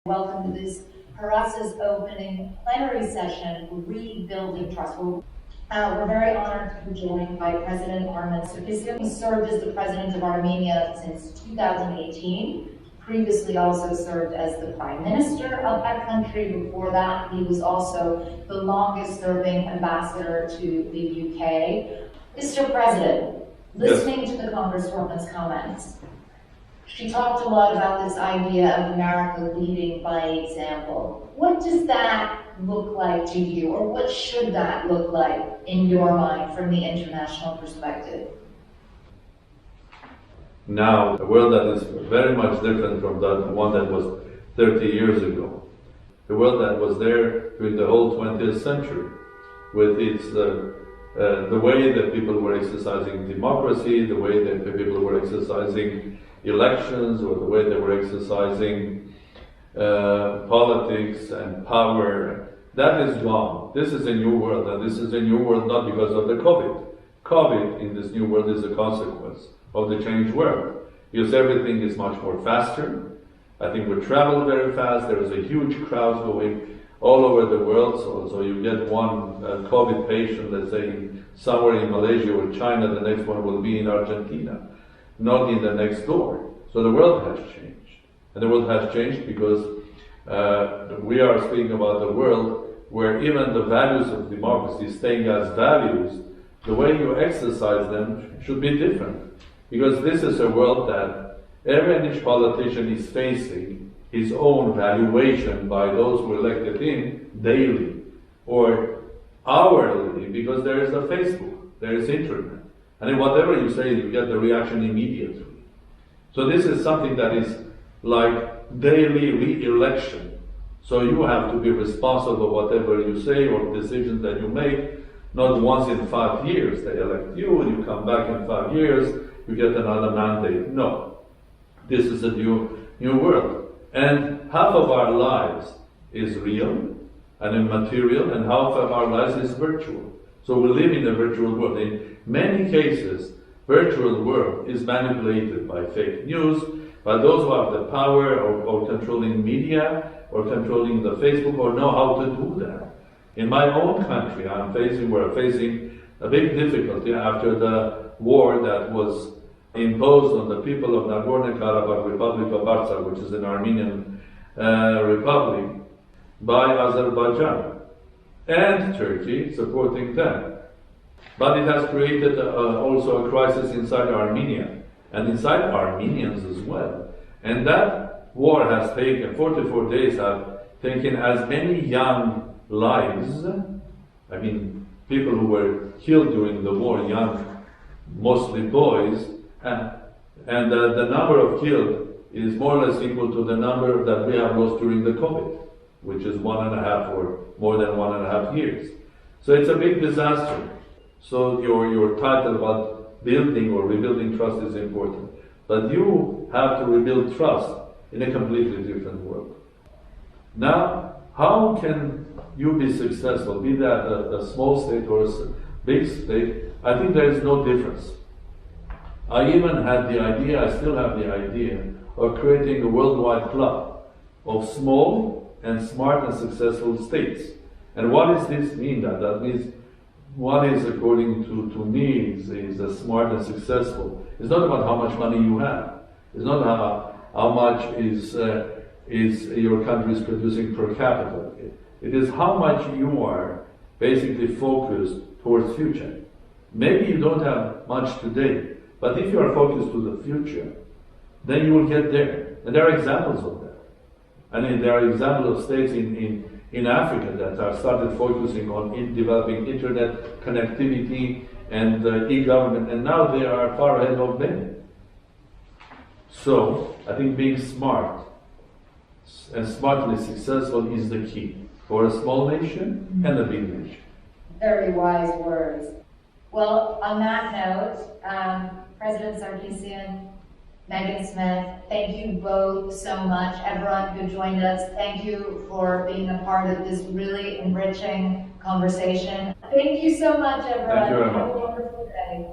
Welcome to this Harass's opening plenary session, Rebuilding Trust. We're very honored to be joined by President Armen Sarkisian. He served as the president of Armenia since 2018. Previously also served as the prime minister of that country. Before that, he was also the longest serving ambassador to the UK. Mr. President, listening to the Congresswoman's comments, she talked a lot about this idea of America leading by example. What does that look like to you, or what should that look like in your mind from the international perspective? Now, a world that is very much different from the one that was 30 years ago. The world that was there during the whole 20th century, with its the way that people were exercising democracy, the way that the people were exercising elections, or the way they were exercising politics and power. That is gone. This is a new world, and this is a new world not because of the COVID. COVID in this new world is a consequence of the changed world, because everything is much more faster. I think we travel very fast. There is a huge crowd going all over the world, so you get one COVID patient, let's say, somewhere in Malaysia or China, the next one will be in Argentina, not in the next door. So the world has changed. And the world has changed because we are speaking about a world where even the values of democracy, staying as values, the way you exercise them should be different. Because this is a world that every and each politician is facing his own valuation by those who elected him daily or hourly, because there is a Facebook, there is internet. And in whatever you say, you get the reaction immediately. So this is something that is like daily re-election. So you have to be responsible for whatever you say or decisions that you make. Not once in 5 years they elect you, and you come back in 5 years, you get another mandate. No. This is a new world. And half of our lives is real and immaterial, and half of our lives is virtual. So we live in a virtual world. In many cases, virtual world is manipulated by fake news, by those who have the power of controlling media or controlling the Facebook or know how to do that. In my own country, we're facing a big difficulty after the war that was imposed on the people of Nagorno-Karabakh Republic of Artsakh, which is an Armenian republic, by Azerbaijan and Turkey supporting them. But it has created also a crisis inside Armenia and inside Armenians as well. And that war has taken, 44 days have taken as many young lives, I mean people who were killed during the war, young, mostly boys, and the number of killed is more or less equal to the number that we have lost during the COVID, which is 1.5 or more than 1.5 years. So it's a big disaster. So your title about building or rebuilding trust is important. But you have to rebuild trust in a completely different world. Now, how can you be successful, be that a small state or a big state? I think there is no difference. I even had the idea, I still have the idea, of creating a worldwide club of small and smart and successful states. And what does this mean? That means one is, according to me, is a smart and successful. It's not about how much money you have. It's not how much is your country is producing per capita. It is how much you are basically focused towards future. Maybe you don't have much today, but if you are focused to the future, then you will get there. And there are examples of that. I mean, there are examples of states in Africa that have started focusing on developing internet connectivity and e-government, and now they are far ahead of many. So, I think being smart and smartly successful is the key for a small nation and a big nation. Very wise words. Well, on that note, President Sarkisian, Megan Smith, thank you both so much. Everyone who joined us, thank you for being a part of this really enriching conversation. Thank you so much, everyone. Thank you very much. Have a wonderful day.